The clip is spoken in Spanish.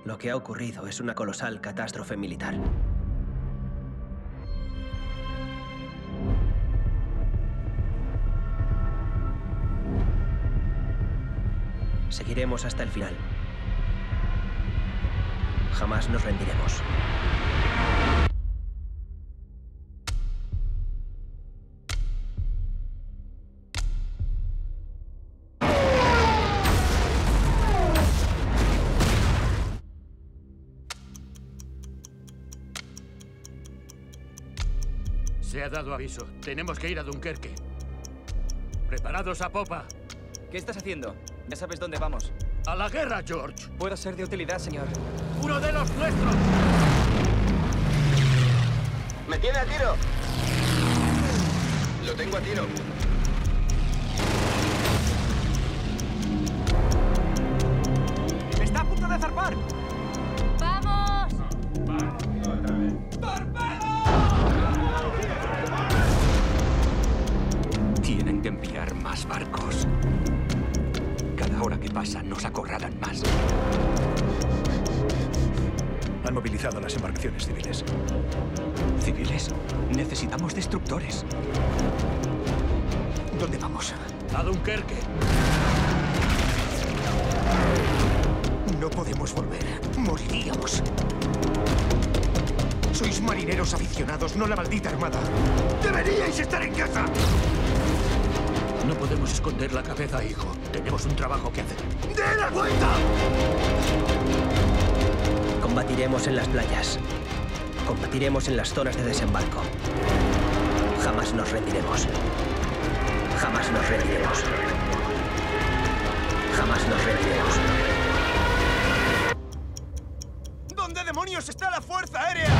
Lo que ha ocurrido es una colosal catástrofe militar. Seguiremos hasta el final. Jamás nos rendiremos. Se ha dado aviso. Tenemos que ir a Dunkerque. Preparados a popa. ¿Qué estás haciendo? Ya sabes dónde vamos. ¡A la guerra, George! Puedo ser de utilidad, señor. ¡Uno de los nuestros! ¡Me tiene a tiro! Lo tengo a tiro. ¡Está a punto de zarpar! ¡Vamos! Tienen que enviar más barcos. Cada hora que pasa nos acorralan más. Han movilizado las embarcaciones civiles. ¿Civiles? Necesitamos destructores. ¿Dónde vamos? ¡A Dunkerque! No podemos volver. Moriríamos. Sois marineros aficionados, no la maldita armada. ¡Deberíais estar en casa! No podemos esconder la cabeza, hijo. Tenemos un trabajo que hacer. ¡De la vuelta! Combatiremos en las playas. Combatiremos en las zonas de desembarco. Jamás nos rendiremos. Jamás nos rendiremos. Jamás nos rendiremos. ¿Dónde demonios está la Fuerza Aérea?